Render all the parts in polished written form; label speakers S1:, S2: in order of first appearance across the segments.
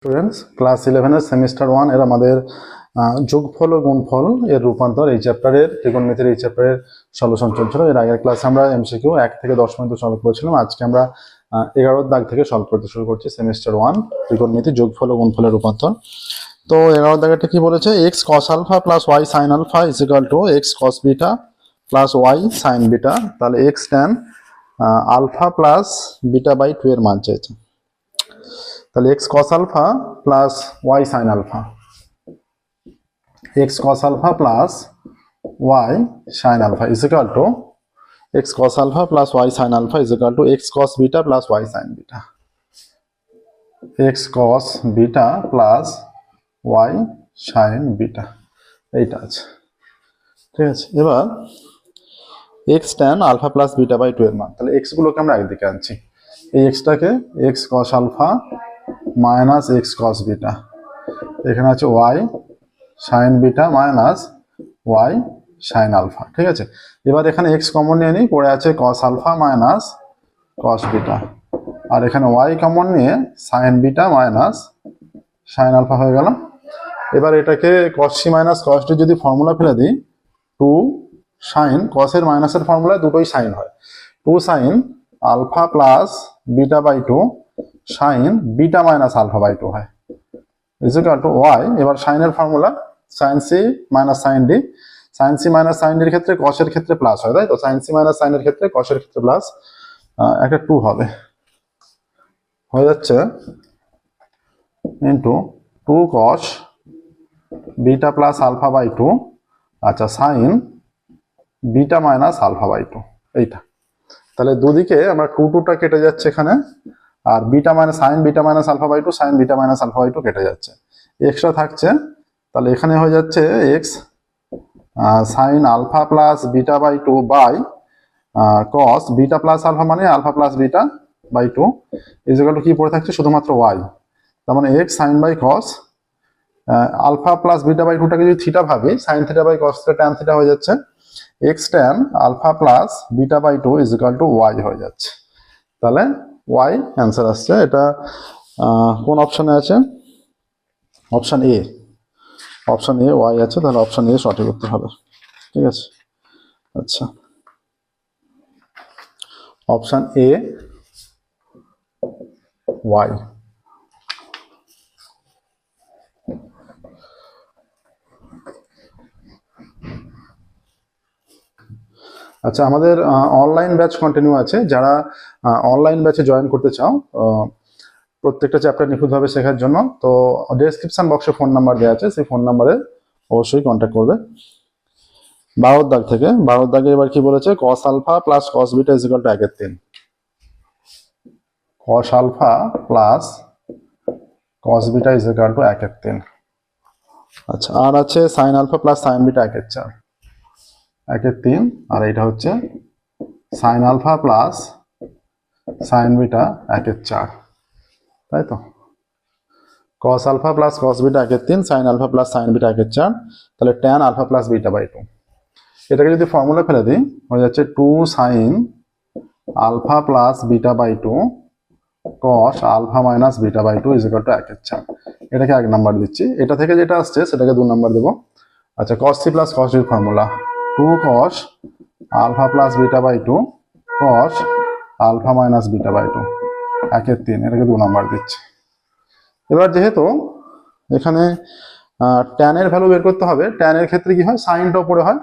S1: Students class 11 এর semester 1 এর আমাদের যোগফল ও গুণফল এর রূপান্তর এই চ্যাপ্টারের ত্রিকোণমিতির এই চ্যাপ্টারের সলিউশন চলছিল। এর আগের ক্লাসে আমরা এমসিকিউ 1 থেকে 10 পর্যন্ত সলভ করেছিলাম। আজকে আমরা 11 দাগ থেকে সলভ করতে শুরু করছি। সেমিস্টার 1 ত্রিকোণমিতি যোগফল ও গুণফলের রূপান্তর। তো 11 দাগটা কি বলেছে, x cos alpha plus y sin alpha is equal to x cos beta plus y sin beta. তাহলে x tan alpha plus beta by 2 এর মান চাইছে। তাহলে x cos alpha plus y sin alpha, x cos alpha plus y sin alpha is equal to x cos alpha plus y sin alpha is equal to x cos beta plus y sin beta, x cos beta plus y sin beta, এইটা আছে। ঠিক আছে, এবার x tan alpha plus beta by 2 এর মান, তাহলে x গুলোকে আমরা একদিকে আনছি। এই x টাকে x cos alpha minus x cos beta, এখানে আছে y sin beta minus y sin alpha. ঠিক আছে, এবার এখানে x কমন নিয়ে নিই, পড়ে আছে cos alpha minus cos beta, আর এখানে y কমন নিয়ে sin beta minus sin alpha হয়ে গেল। এবার এটাকে cos c minus cos d যদি ফর্মুলা ফেলে দিই, 2 sin cos এর মাইনাসের ফর্মুলায় দুটোই sin হয়, 2 sin alpha plus beta by 2 sin beta minus alpha by 2 হয় ইজ ইকুয়াল টু y। এবার sin এর formula sin c minus sin d, sin c minus sin d এর ক্ষেত্রে cos এর ক্ষেত্রে প্লাস হয়, তাই তো sin c মাইনাস sin এর ক্ষেত্রে cos এর ক্ষেত্রে প্লাস, একটা 2 হবে, হয়ে যাচ্ছে into 2 cos beta plus alpha by 2, আচ্ছা sin beta minus alpha by 2, এইটা। তাহলে দুদিকে আমরা 2টা কেটে যাচ্ছে এখানে, আর beta minus sin beta minus alpha by 2 sin beta minus alpha by 2 কেটে যাচ্ছে, এক্সট্রা থাকছে। তাহলে এখানে হয়ে যাচ্ছে x sin alpha plus beta by 2 by cos beta plus alpha মানে alpha plus beta by 2 is equal to কি পড়ে থাকছে শুধুমাত্র y। তার মানে x sin by cos alpha plus beta by 2টাকে যদি থিটা ভাবি, sin theta by cos theta tan theta হয়ে যাচ্ছে x tan alpha plus beta by 2 is equal to y হয়ে যাচ্ছে। তাহলে y অ্যান্সার আসছে। এটা কোন অপশনে আছে? Option A, option A y আছে, তাহলে অপশন এ সঠিক উত্তর হবে। ঠিক আছে, আচ্ছা অপশন এ y। আচ্ছা, আমাদের অনলাইন ব্যাচ কন্টিনিউ আছে। যারা অনলাইন ব্যাচে জয়েন করতে চাও প্রত্যেকটা চ্যাপ্টার নিখুঁতভাবে শেখার জন্য, তো ডেসক্রিপশন বক্সে ফোন নাম্বার দেওয়া আছে, সেই ফোন নাম্বারে অবশ্যই কন্ট্যাক্ট করবে। 12 দাগ থেকে, 12 দাগে এবার কি বলেছে, cos alpha plus cos beta is equal to 1/3, cos alpha plus cos beta is equal to 1/3। আচ্ছা, আর আছে sin alpha plus sin beta 1/4, 1/3, আর এটা হচ্ছে sin alpha plus sin beta 1/4, তাই তো cos alpha plus cos beta 1/3, sin alpha plus sin beta 1/4, তাহলে tan alpha plus beta by 2। এটাকে যদি ফর্মুলা ফেলে দিই, হয়ে যাচ্ছে 2 sin alpha plus beta by 2 cos alpha minus beta by 2 is equal to 1/4। এটাকে 1 নাম্বার দিচ্ছি, এটা থেকে যেটা আসছে সেটাকে 2 নাম্বার দেবো। আচ্ছা, cos c plus cos d এর formula 2 cos alpha plus beta by 2 cos alpha minus beta by 2 1/3, এটাকে 2 নাম্বার দিচ্ছি। এবার যেহেতু এখানে tan এর ভ্যালু বের করতে হবে, tan এর ক্ষেত্রে কি হয়, সাইনটা উপরে হয়,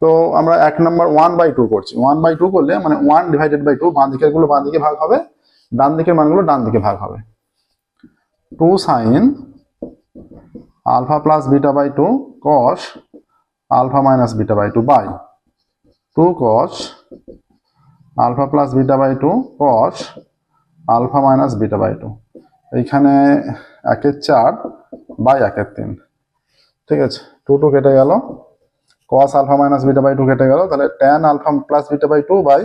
S1: তো আমরা 1 নাম্বার 1/2 করছি। 1/2 করলে মানে 1 ডিভাইডেড বাই 2, বাঁ দিকের গুলো বাঁ দিকে ভাগ হবে, ডান দিকের মানগুলো ডান দিকে ভাগ হবে। 2 sin alpha plus beta by 2 cos alpha minus beta by 2 by 2 cos alpha plus beta by 2 cos alpha minus beta by 2, এইখানে 1/4 বাই 1/3। ঠিক আছে, 2 কেটে গেল, cos alpha minus beta by 2 কেটে গেল, তাহলে tan alpha plus beta by 2 by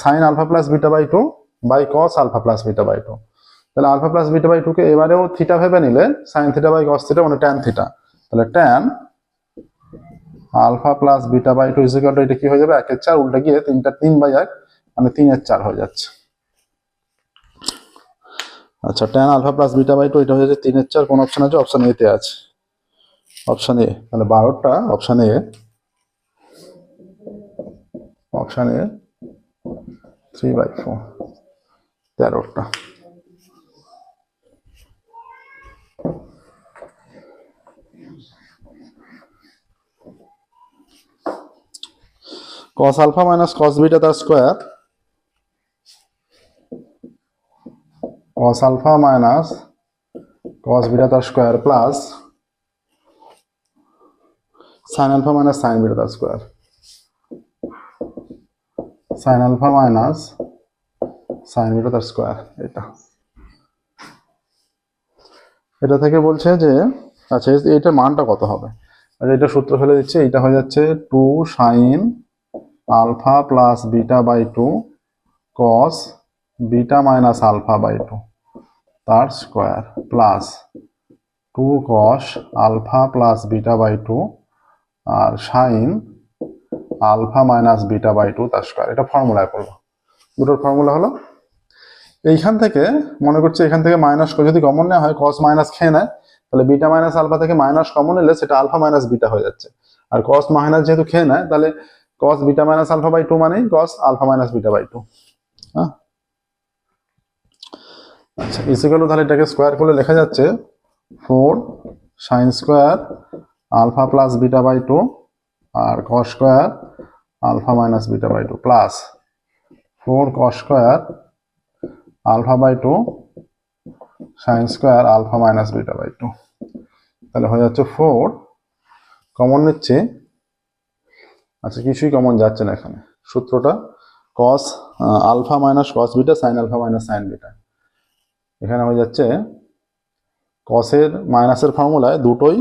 S1: sin alpha plus beta by 2 by cos alpha plus beta by 2। তাহলে alpha plus beta by 2 কে এবারেও থিটা ভেবে নিলে sin theta by cos theta মানে tan theta, তাহলে tan alpha plus beta by 2 is equal to, এটা কি হয়ে যাবে 1/4, উল্টা গিয়ে 3 বাই 1 মানে 3/4 হয়ে যাচ্ছে। আচ্ছা tan alpha plus beta by two, এটা হয়ে যাচ্ছে 3/4। কোন অপশন আছে? অপশন এ তে আছে, অপশন এ। তাহলে 12টা অপশন এ, অপশন এ 3/4, 13টা। cos alpha minus cos beta তার square, cos alpha minus cos beta তার square plus sin alpha minus sin beta তার square, sin alpha minus sin beta তার square. এটা থেকে বলছে যে আচ্ছা এইটার মানটা কত হবে। আচ্ছা এটা সূত্র ফেলে দিচ্ছে, এটা হয়ে যাচ্ছে 2 sin alpha plus beta by 2 cos beta minus alpha by 2 তার square plus 2 cos alpha plus beta by 2 আর sin alpha minus beta by 2 তার স্কোয়ার। এটা ফর্মুলায় করবো, দুটোর ফর্মুলা হলো এইখান থেকে, মনে করছি এখান থেকে মাইনাস যদি কমন নেওয়া হয়, cos মাইনাস খেয়ে নেয়, তাহলে বিটা মাইনাস আলফা থেকে মাইনাস কমন নিলে সেটা আলফা মাইনাস বিটা হয়ে যাচ্ছে। আর cos মাইনাস যেহেতু খেয়ে নেয়, তাহলে cos beta minus alpha by 2 মানেই cos alpha minus beta by 2। হ্যাঁ আচ্ছা ইকুয়াল, তাহলে এটাকে স্কোয়ার করলে লেখা যাচ্ছে 4 sin square alpha plus beta by 2 আর cos square alpha minus beta by 2 plus 4 cos square alpha by 2 sin square alpha minus beta by 2। তাহলে হয়ে যাচ্ছে 4 কমন নিচ্ছে। আচ্ছা কিছুই কমন যাচ্ছে না এখানে, সূত্রটা cos alpha minus cos beta sin alpha minus sin beta. এখানে হয়ে যাচ্ছে cos এর মাইনাসের ফর্মুলায় দুটোই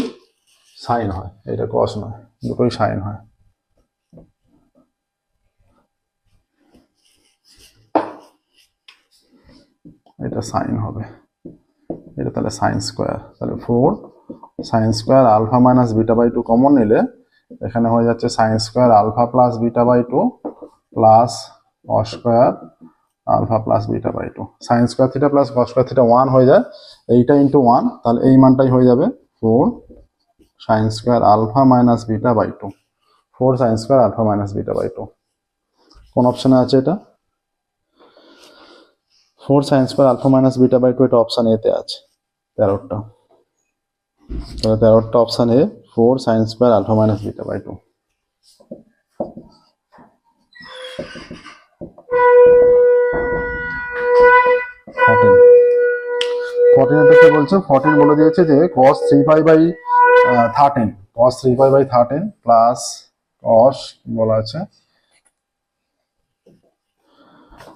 S1: সাইন হয়, এটা cos নয়, দুটোই সাইন হয়। এটা সাইন হবে, এটা তাহলে সাইন স্কোয়ার। তাহলে 4 sin square alpha minus beta by 2 common নিলে এখানে হয়ে যাচ্ছে sin square alpha plus beta by 2 plus cos square alpha plus beta by 2। sin square theta plus cos square theta 1 হয়ে যায়, এইটা ইন্টু 1, তাহলে এই মানটাই হয়ে যাবে 4 sin square alpha minus beta by 2, 4 sin square alpha minus beta by 2। কোন অপশনে আছে এটা? 4 sin square alpha minus beta by 2, এটা অপশন এ তে আছে 13টা। তাহলে 13টা option A 4 sin square alpha minus beta by 2। 14 বলছে, 14 বলে দিয়েছে যে cos 3 by 13, cos 3 by 13 plus cos বলা আছে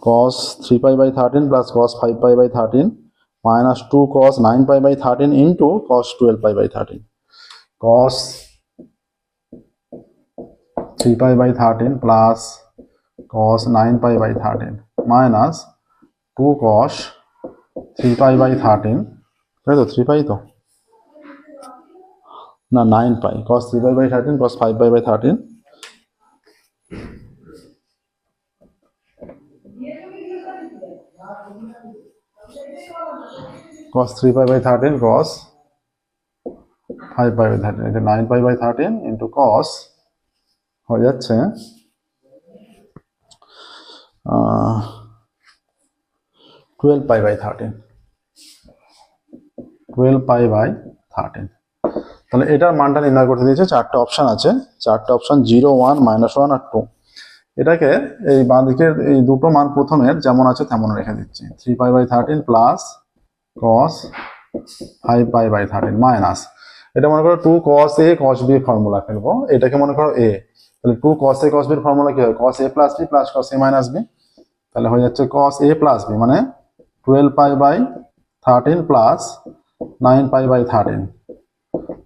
S1: cos 3 by 13 plus cos 5 by 13 minus 2 cos 9 by 13 into cos 12 by 13। cos 3 by 13 plus cos 9 by 13 minus 2 cos 3 by 13, তাই তো 3 তো না 9 cos 3 by 13 cos 5 by 13 cos 3 by 13 cos 5 by 13, এটা 9 by 13 into cos হয়ে যাচ্ছে 12 by 13, 12 by 13। তাহলে এটার মানটা নির্ণয় করতে দিয়েছে, চারটে অপশন আছে, চারটে অপশন 0 1 -1 আর 2। এটাকে এই বাঁ দিকের এই দুটো মান প্রথমের যেমন আছে তেমন রেখে দিচ্ছি, 3 by 13 plus cos 5 by 13 minus, এটা মনে করো 2 cos a cos b formula ফেলবো, এটাকে মনে করো a, তাহলে 2 cos a cos b এর ফর্মুলা কি হয়? cos a plus b plus cos a minus b। তাহলে হয়ে যাচ্ছে cos a প্লাস b মানে 12 by 13 plus 9 by 13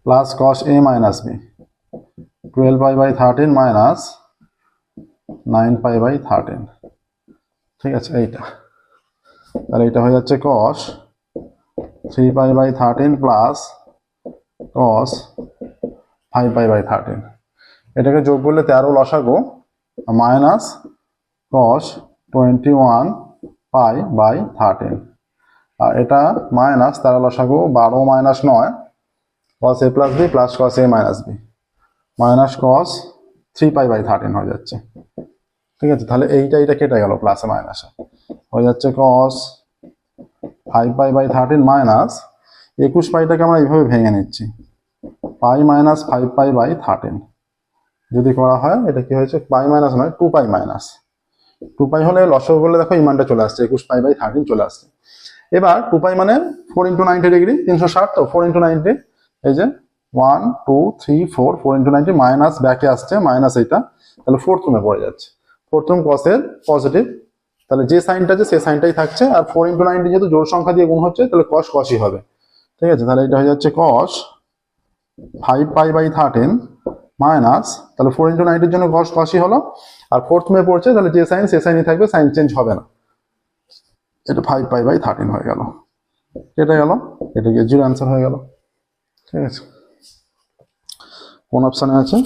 S1: plus cos a minus b, 12 by 13 minus 9 by 13। ঠিক আছে, এইটা তাহলে এটা হয়ে যাচ্ছে cos 3 by 13 plus cos 5 by 13। এটাকে যোগ করলে 13 লসাগু মাইনাস cos 21 বাই 13। আর এটা মাইনাস, তারা লসাগু 12 minus 9 cos a plus B plus cos a minus B minus cos 3π/13 হয়ে যাচ্ছে। ঠিক আছে, তাহলে এইটা কেটে গেল প্লাসে মাইনাসে, হয়ে যাচ্ছে cos 5π/13 মাইনাস 21πটাকে আমরা এইভাবে ভেঙে নিচ্ছি, পাই মাইনাস 5π/13 যদি করা হয় এটা কি হয়েছে, পাই মাইনাস নয় 2π মাইনাস 2π হলে লসাগু করলে দেখো এই মানটা চলে আসছে, 21π/13 চলে আসছে। এবার 2π মানে 4 × 90 ডিগ্রি, 360, তো 4 × 90, এই যে 1 2 3 4 4 × 90 মাইনাস ব্যাকে আসছে মাইনাস, এইটা তাহলে ফোর্থ রুমে পড়ে যাচ্ছে। ফোর্থ রুম কসের পজিটিভ, তাহলে যে সাইনটা আছে সেই সাইনটাই থাকছে, আর 4 × 90 যেহেতু জোড় সংখ্যা দিয়ে গুণ হচ্ছে তাহলে cos cosই হবে। ঠিক আছে, তাহলে এটা হয়ে যাচ্ছে cos 5π/13 মাইনাস, তাহলে 4 × 90 এর জন্য cos cosই হলো, আর ফোর্থ রুমে পড়ছে তাহলে যে সাইন সেই সাইনই থাকবে, সাইন চেঞ্জ হবে না, এটা 5π/13 হয়ে গেল, কেটে গেল, এটা গিয়ে 0 অ্যান্সার হয়ে গেল। ঠিক আছে, কোন অপশানে আছে?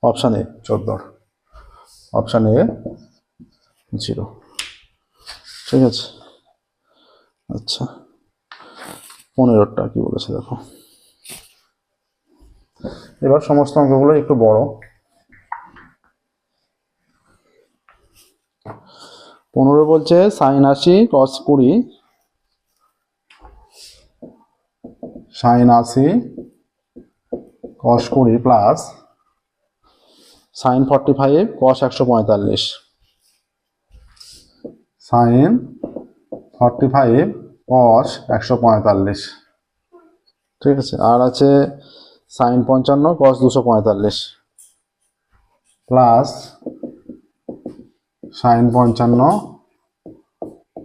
S1: Option A 14, option A 0। ঠিক আছে, আচ্ছা 15টা কি বলেছে দেখো। এবার সমস্ত অঙ্কগুলো একটু বড়। 15 বলছে sin 80 cos 20 sin 80 cos 20 plus sin 45 cos 145 sin 45 cos 145। ঠিক আছে, আর আছে sin 55 cos 245 plus sin 55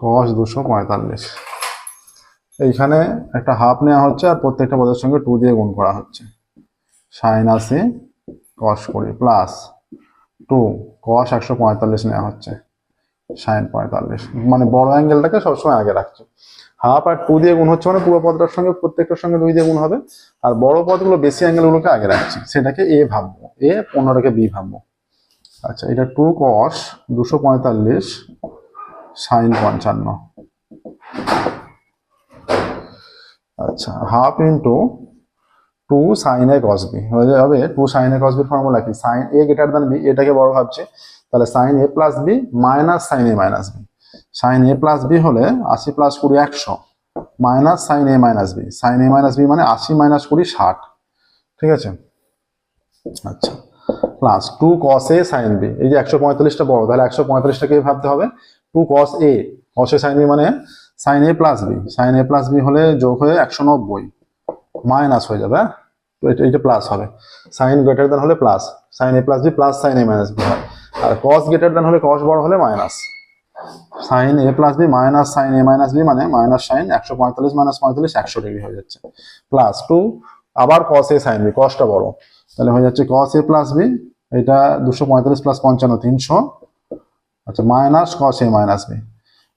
S1: cos 245। এইখানে একটা হাফ নেওয়া হচ্ছে আর প্রত্যেকটা পদের সঙ্গে 2 দিয়ে গুণ করা হচ্ছে। sin 80 cos 20 প্লাস 2 cos 145 নেওয়া হচ্ছে sin 45, মানে বড় অ্যাঙ্গেলটাকে সবসময় আগে রাখছো। হাফ আর 2 দিয়ে গুণ হচ্ছে মানে পুরো পদটার সঙ্গে প্রত্যেকটার সঙ্গে 2 দিয়ে গুণ হবে, আর বড় পদগুলো বেশি অ্যাঙ্গেলগুলোকে আগে রাখছি, সেটাকে এ ভাববো, এ 15টাকে বি ভাববো। আচ্ছা, এটা 2 cos 245 sin 55। আচ্ছা, half into 2 sin a cos b হয়ে যাবে 2 sin a cos b formula কি, sin a greater than b, এটাকে বড় ভাবছি, তাহলে sin a plus b minus sin a minus b। sin a plus b হলে 80 plus 20 100 minus sin a minus b, sin a minus b মানে 80 minus 20 60। ঠিক আছে, আচ্ছা plus 2 cos a sin b, এই যে 145টা বড়, তাহলে 145টাকে ভাবতে হবে 2 cos a cos a sin b মানে sin a plus b, sin a plus b হলে যোগ হয়ে 190 মাইনাস হয়ে যাবে, তো এটা প্লাস হবে, sin গ্রেটার দ্যান হলে plus, sin a plus b plus sin a minus b হয়, আর cos গ্রেটার দ্যান হলে cos বড় হলে minus, sin a plus b minus sin a minus b মানে মাইনাস sin 145 মাইনাস 45 100 ডিগ্রি হয়ে যাচ্ছে, plus 2 আবার cos a sin b, cosটা বড়, তাহলে হয়ে যাচ্ছে cos a প্লাস b, এটা 245 প্লাস 55 300, আচ্ছা minus cos a minus b,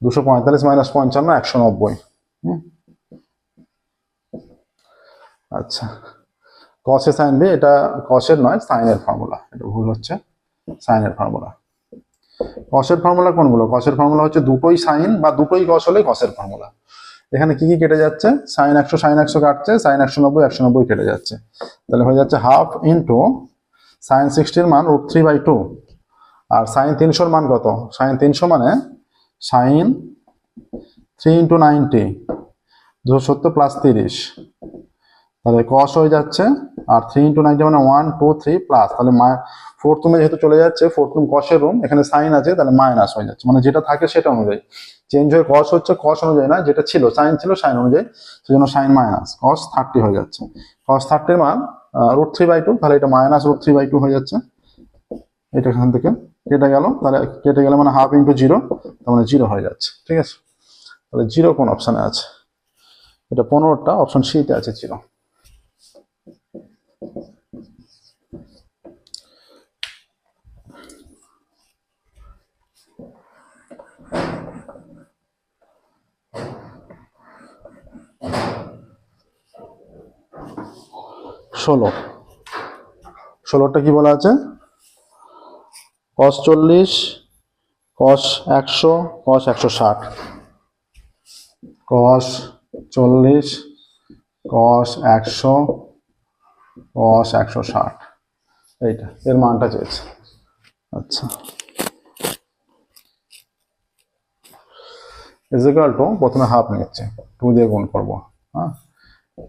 S1: 245 minus 55 190। আচ্ছা, cos a sin b, এটা cos এর নয় sin এর ফর্মুলা, এটা ভুল হচ্ছে, sin এর ফর্মুলা। cos এর ফর্মুলা কোনগুলো? cos এর ফর্মুলা হচ্ছে দুটোই sin বা দুটোই cos হলে cos এর ফর্মুলা। এখানে কি কি কেটে যাচ্ছে, sin 100 কাটছে, sin 190 190 কেটে যাচ্ছে, তাহলে হয়ে যাচ্ছে হাফ ইন্টু sin 60 এর মান √3/2, আর sin 300 এর মান কত, sin 300 মানে sin 3 × 90 270 প্লাস 30, তাহলে cos হয়ে যাচ্ছে, আর 3 × 90 মানে 1 2 3 প্লাস, তাহলে ফোর্থ রুমে যেহেতু চলে যাচ্ছে, ফোর্থ রুম cos এর রুম, এখানে sin আছে তাহলে মাইনাস হয়ে যাচ্ছে, মানে যেটা থাকে সেটা অনুযায়ী চেঞ্জ হয়ে cos হচ্ছে, cos অনুযায়ী না, যেটা ছিল sin ছিল sin অনুযায়ী, সেজন্য sin মাইনাস cos 30 হয়ে যাচ্ছে, cos 30 এর মান √3/2, তাহলে এটা মাইনাস √3/2 হয়ে যাচ্ছে, এটা এখান থেকে কেটে গেল, তাহলে কেটে গেলে মানে হাফ ইন্টু 0, তার মানে 0 হয়ে যাচ্ছে। ঠিক আছে, তাহলে 0 কোন অপশানে আছে, এটা 15টা অপশন সি তে আছে 0। ষোলোটা কি বলা আছে, cos 40 cos 100 cos 160, cos 40 cos 100 cos 160 এইটা এর মানটা চেয়েছে। আচ্ছা ইজ ইকুয়াল টু প্রথমে হাফ নিচ্ছে 2 দিয়ে গুণ করবো, হ্যাঁ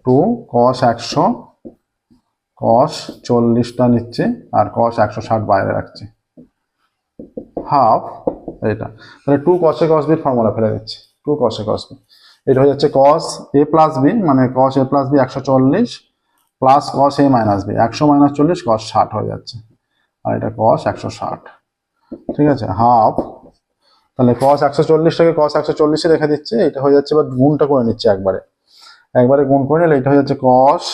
S1: 2 cos 100 cos 40টা নিচ্ছে আর cos 160 বাইরে রাখছে, হাফ এটা। তাহলে 2 cos a cos b এর ফর্মুলা ফেলে দিচ্ছি, 2 cos a cos b এটা হয়ে যাচ্ছে cos a plus b মানে cos a plus b 140 plus cos a minus b 100 minus 40 cos 60 হয়ে যাচ্ছে, আর এটা cos 160, ঠিক আছে হাফ। তাহলে cos 140টাকে cos 140 এ রেখে দিচ্ছে, এটা হয়ে যাচ্ছে, এবার গুণটা করে নিচ্ছে একবারে গুণ করে নিলে এটা হয়ে যাচ্ছে cos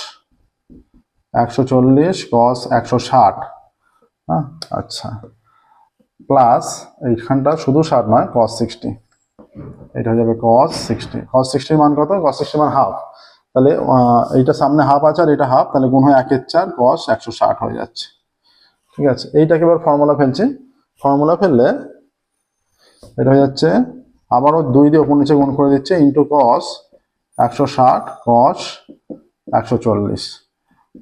S1: 140 cos 160, হ্যাঁ আচ্ছা প্লাস এইখানটা শুধু 60 নয় cos 60, এটা হয়ে যাবে cos 60, cos 60 এর মান কত, cos 60 মান হাফ, তাহলে এইটা সামনে হাফ আছে আর এটা হাফ, তাহলে গুণ হয় 1/4 cos 160 হয়ে যাচ্ছে, ঠিক আছে। এইটাকে এবার ফর্মুলা ফেলছি, ফর্মুলা ফেললে এটা হয়ে যাচ্ছে আবারও 2 দিয়ে উপর নিচে গুণ করে দিচ্ছে ইন্টু cos 160 cos 140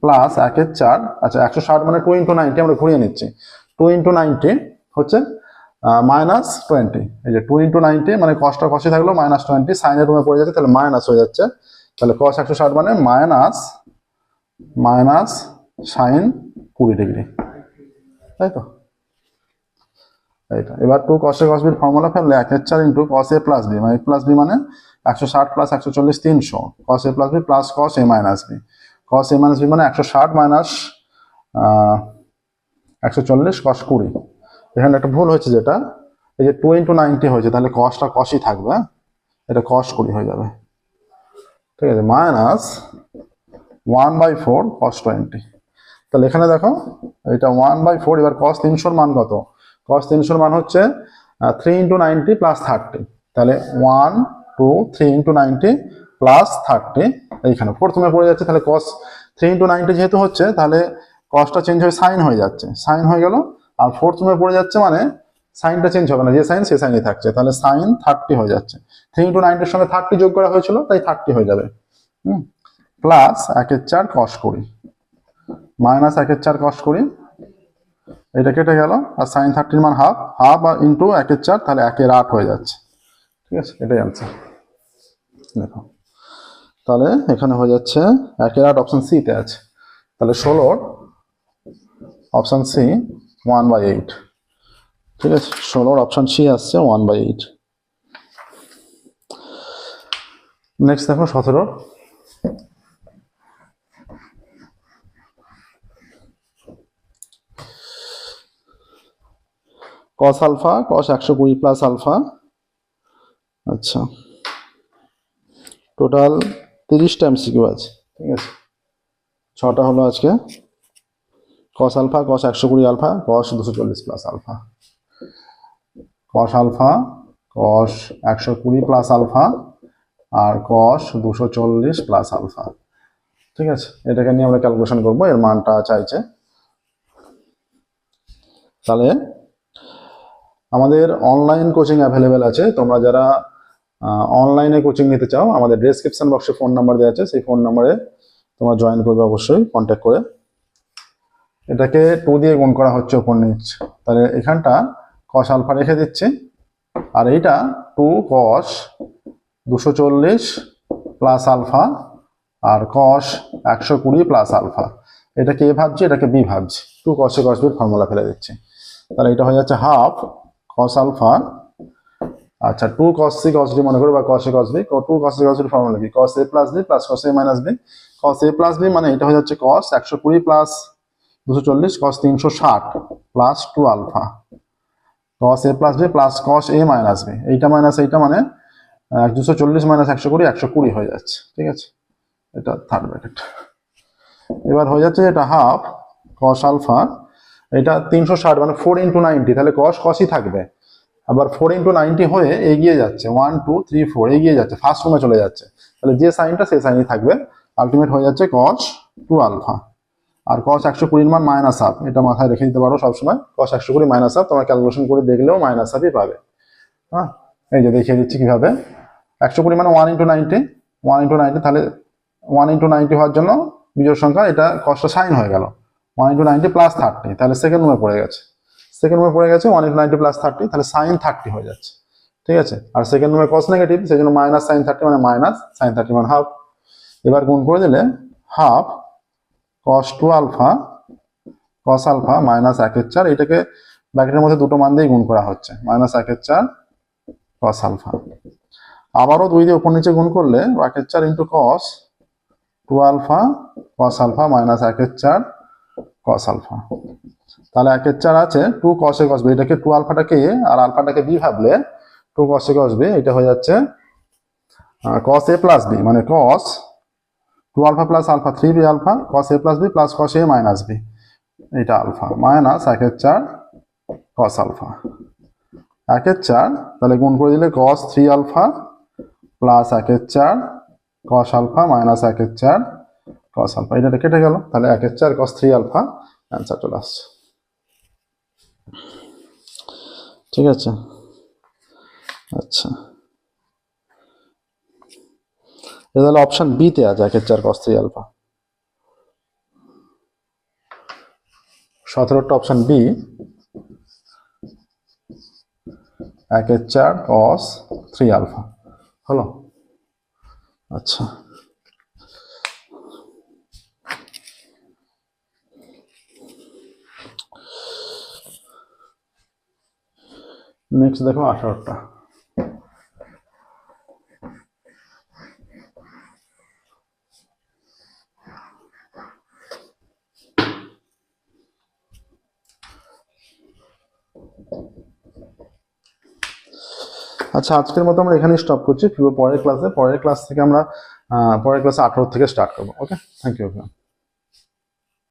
S1: প্লাস 1/4, আচ্ছা 160 মানে 2 × 90 আমরা ঘুরিয়ে নিচ্ছি, 2 × 90 হচ্ছে মাইনাস 20, এই যে 2 × 90 মানে cosটা cosই থাকলো মাইনাস 20 সাইনের রুমে পড়ে যাচ্ছে, তাহলে মাইনাস হয়ে যাচ্ছে, তাহলে cos 160 মানে মাইনাস সাইন 20 ডিগ্রি, তাই তো এইটা। এবার 2 cos a cos b এর ফর্মুলা ফেললে 1/4 into cos a plus b মানে প্লাস b মানে 160 plus 140 300 cos a plus b plus cos a minus b, cos a minus b মানে 160 মাইনাস 140 cos 20। এখানে একটা ভুল হয়েছে, যেটা এই যে 2 × 90 হয়েছে, তাহলে cosটা cosই থাকবে, এটা cos 20 হয়ে যাবে, ঠিক আছে মাইনাস 1/4 cos 20। তাহলে এখানে দেখো এটা 1/4, এবার cos 300 এর মান কত, cos 300 এর মান হচ্ছে 3 × 90 প্লাস 30, তাহলে 1 2 3 × 90 প্লাস 30, এইখানে প্রথমে পড়ে যাচ্ছে, তাহলে cos 3 × 90 যেহেতু হচ্ছে তাহলে cosটা চেঞ্জ হয়ে সাইন হয়ে যাচ্ছে, সাইন হয়ে গেল, আর প্রথমে পড়ে যাচ্ছে মানে সাইনটা চেঞ্জ হবে না, যে সাইন সে সাইনই থাকছে, তাহলে সাইন 30 হয়ে যাচ্ছে, 3 × 90 এর সঙ্গে 30 যোগ করা হয়েছিল তাই 30 হয়ে যাবে, প্লাস 1/4 cos 20 মাইনাস 1/4 cos 20, এটা কেটে গেল, আর sin 30 মান হাফ আর ইন্টু 1/4, তাহলে 1/8 হয়ে যাচ্ছে, ঠিক আছে এটাই आंसर। দেখো তাহলে এখানে হয়ে যাচ্ছে 1/8 অপশন সি তে আছে, তাহলে 16 অপশন সি 1/8, ঠিক আছে 16 অপশন সি আসছে 1/8। নেক্সট দেখো 17 cos alpha cos 120 plus alpha, আচ্ছা টোটাল 30টা এমসিকিউ আছে, ঠিক আছে 6টা হলো আজকে, cos alpha cos 120 alpha cos 240 plus alpha, cos alpha cos 120 plus alpha আর cos 240 প্লাস আলফা, ঠিক আছে এটাকে নিয়ে আমরা ক্যালকুলেশন করব, এর মানটা চাইছে। তাহলে আমাদের অনলাইন কোচিং অ্যাভেলেবেল আছে, তোমরা যারা অনলাইনে কোচিং নিতে চাও আমাদের ডেসক্রিপশন বক্সে ফোন নাম্বার দেওয়া আছে, সেই ফোন নাম্বারে তোমরা জয়েন করবে অবশ্যই কন্ট্যাক্ট করে। এটাকে 2 দিয়ে গুণ করা হচ্ছে উপর নিচ, তাহলে এখানটা cos আলফা রেখে দিচ্ছি, আর এইটা 2 cos 240 প্লাস আলফা আর cos 120 প্লাস আলফা, এটাকে এ ভাবছি এটাকে বি ভাবছি, 2 cos a cos b এর ফর্মুলা ফেলে দিচ্ছি, তাহলে এটা হয়ে যাচ্ছে হাফ cos আলফা, আচ্ছা 2 cos c cos d মনে করো বা cos a cos b, 2 cos a cos b এর ফর্মুলা কি cos a plus b plus cos a minus b, cos a plus b মানে এটা হয়ে যাচ্ছে cos 120 plus 240 cos 360 plus 2 alpha, cos a plus b plus cos a minus b, এইটা minus এইটা মানে 240 minus 120 120 হয়ে যাচ্ছে, ঠিক আছে এটা থার্ড ব্র্যাকেট। এবার হয়ে যাচ্ছে এটা হাফ cos আলফা, এটা 360 মানে 4 × 90, তাহলে cos cosই থাকবে, আবার 4 × 90 হয়ে এগিয়ে যাচ্ছে 1 2 3 4 এগিয়ে যাচ্ছে, ফার্স্ট রুমে চলে যাচ্ছে, তাহলে যে সাইনটা সেই সাইনই থাকবে, আলটিমেট হয়ে যাচ্ছে cos 2 আলফা, আর cos 120 এর মান মাইনাস হাফ, এটা মাথায় রেখে দিতে পারো সবসময়, cos 120 মাইনাস হাফ তোমরা ক্যালকুলেশন করে দেখলেও মাইনাস হাফই পাবে, হ্যাঁ এই যে দেখিয়ে দিচ্ছি কিভাবে, 120 মানে 1 ইন্টু 90, 1 ইন্টু 90, তাহলে 1 ইন্টু 90 হওয়ার জন্য বিজোড় সংখ্যা, এটা কষ্ট সাইন হয়ে গেল 1 ইন্টু 90 প্লাস 30, তাহলে সেকেন্ড রুমে পড়ে গেছে, 1 ইন্টু 90 প্লাস 30, তাহলে সাইন 30 হয়ে যাচ্ছে, ঠিক আছে। আর সেকেন্ড রুমে কস নেগেটিভ, সেই জন্য মাইনাস সাইন 30 মানে মাইনাস সাইন 30 মানে হাফ। এবার গুণ করে দিলে half cos 2 alpha cos alpha minus 1/4, এটাকে ব্র্যাকেটের মধ্যে দুটো মান দিয়ে গুণ করা হচ্ছে, মাইনাস 1/4 কস আলফা। আবারও 2 দিয়ে উপর নিচে গুণ করলে 1/4 into cos 2 alpha cos alpha minus 1/4 cos alpha. তাহলে 1/4 আছে 2 cos a cos b, এটাকে 2 আলফাটাকে a আর আলফাটাকে b ভাবলে 2 cos a cos b, এটা হয়ে যাচ্ছে cos a প্লাস b, মানে cos 2 alpha plus alpha 3b alpha cos a plus b plus cos a minus b, এটা alpha minus 1/4 cos alpha. 1/4 তাহলে গুণ করে দিলে cos 3 alpha plus 1/4 cos alpha minus 1/4 cos alpha, এটা কেটে গেল, তাহলে 1/4 cos 3 আলফা অ্যান্সার চলে আসছে, ঠিক আছে। আচ্ছা, এটা তাহলে অপশন বি তে আছে 1/4 cos 3 আলফা। 17টা অপশন বি 1/4 cos 3 আলফা হলো। আচ্ছা, নেক্সট দেখো 18টা। আচ্ছা, আজকের মতো আমরা এখানেই স্টপ করছি, পরের ক্লাসে থেকে আমরা পরের ক্লাসে 18 থেকে স্টার্ট করবো। ওকে, থ্যাংক ইউ।